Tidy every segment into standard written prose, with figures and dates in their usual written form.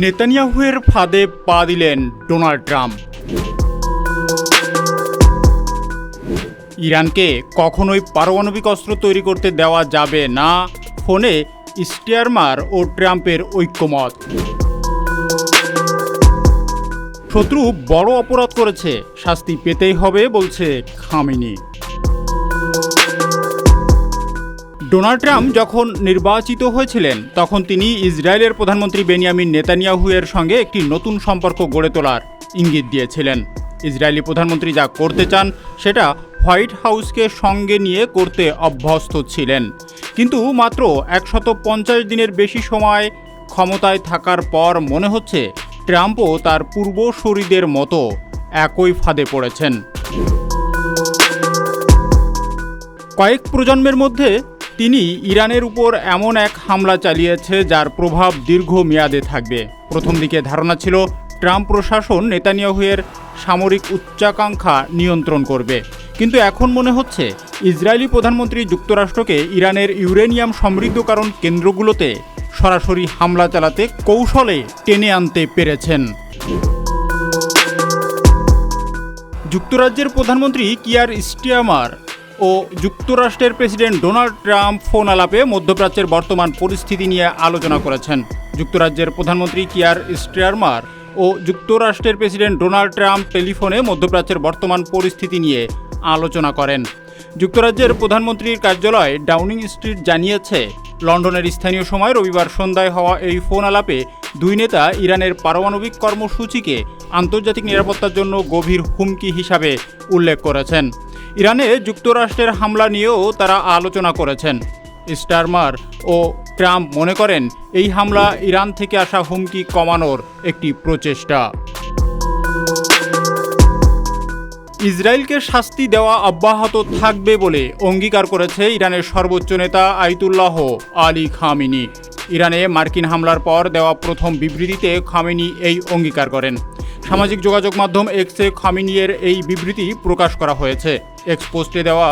নেতানিয়াহুয়ের ফাঁদে পা দিলেন ডোনাল্ড ট্রাম্প। ইরানকে কখনোই পারমাণবিক অস্ত্র তৈরি করতে দেওয়া যাবে না, ফোনে স্টারমার ও ট্রাম্পের ঐক্যমত। শত্রু বড় অপরাধ করেছে, শাস্তি পেতেই হবে বলছে খামেনি। ডোনাল্ড ট্রাম্প যখন নির্বাচিত হয়েছিলেন তখন তিনি ইসরায়েলের প্রধানমন্ত্রী বেনিয়ামিন নেতানিয়াহুয়ের সঙ্গে একটি নতুন সম্পর্ক গড়ে তোলার ইঙ্গিত দিয়েছিলেন। ইসরায়েলি প্রধানমন্ত্রী যা করতে চান সেটা হোয়াইট হাউসকে সঙ্গে নিয়ে করতে অভ্যস্ত ছিলেন, কিন্তু মাত্র 150 দিনের বেশি সময় ক্ষমতায় থাকার পর মনে হচ্ছে ট্রাম্পও তার পূর্বসূরীদের মতো একই ফাঁদে পড়েছেন। কয়েক প্রজন্মের মধ্যে তিনি ইরানের উপর এমন এক হামলা চালিয়েছে যার প্রভাব দীর্ঘমেয়াদে থাকবে। প্রথম দিকে ধারণা ছিল ট্রাম্প প্রশাসন নেতানিয়াহুয়ের সামরিক উচ্চাকাঙ্ক্ষা নিয়ন্ত্রণ করবে, কিন্তু এখন মনে হচ্ছে ইসরায়েলি প্রধানমন্ত্রী যুক্তরাষ্ট্রকে ইরানের ইউরেনিয়াম সমৃদ্ধকরণ কেন্দ্রগুলোতে সরাসরি হামলা চালাতে কৌশলে টেনে আনতে পেরেছেন। যুক্তরাজ্যের প্রধানমন্ত্রী কিয়ার স্টারমার ও যুক্তরাষ্ট্রের প্রেসিডেন্ট ডোনাল্ড ট্রাম্প ফোন আলাপে মধ্যপ্রাচ্যের বর্তমান পরিস্থিতি নিয়ে আলোচনা করেছেন। যুক্তরাজ্যের প্রধানমন্ত্রী কিয়ার স্টারমার ও যুক্তরাষ্ট্রের প্রেসিডেন্ট ডোনাল্ড ট্রাম্প টেলিফোনে মধ্যপ্রাচ্যের বর্তমান পরিস্থিতি নিয়ে আলোচনা করেন। যুক্তরাজ্যের প্রধানমন্ত্রীর কার্যালয় ডাউনিং স্ট্রিট জানিয়েছে, লন্ডনের স্থানীয় সময় রবিবার সন্ধ্যায় হওয়া এই ফোন আলাপে দুই নেতা ইরানের পারমাণবিক কর্মসূচিকে আন্তর্জাতিক নিরাপত্তার জন্য গভীর হুমকি হিসাবে উল্লেখ করেছেন। ইরানে যুক্তরাষ্ট্রের হামলা নিয়েও তারা আলোচনা করেছেন। স্টারমার ও ট্রাম্প মনে করেন এই হামলা ইরান থেকে আসা হুমকি কমানোর একটি প্রচেষ্টা। ইসরায়েলকে শাস্তি দেওয়া অব্যাহত থাকবে বলে অঙ্গীকার করেছে ইরানের সর্বোচ্চ নেতা আয়াতুল্লাহ আলী খামেনি। ইরানে মার্কিন হামলার পর দেওয়া প্রথম বিবৃতিতে খামেনি এই অঙ্গীকার করেন। সামাজিক যোগাযোগ মাধ্যম এক্সে খামেনির এই বিবৃতি প্রকাশ করা হয়েছে। এক্স পোস্টে দেওয়া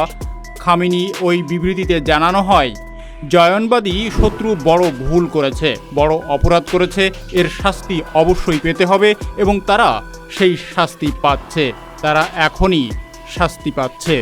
খামেনি ওই বিবৃতিতে জানানো হয়, জয়নবাদী শত্রু বড় ভুল করেছে, বড় অপরাধ করেছে, এর শাস্তি অবশ্যই পেতে হবে এবং তারা সেই শাস্তি পাচ্ছে, তারা এখনই শাস্তি পাচ্ছে।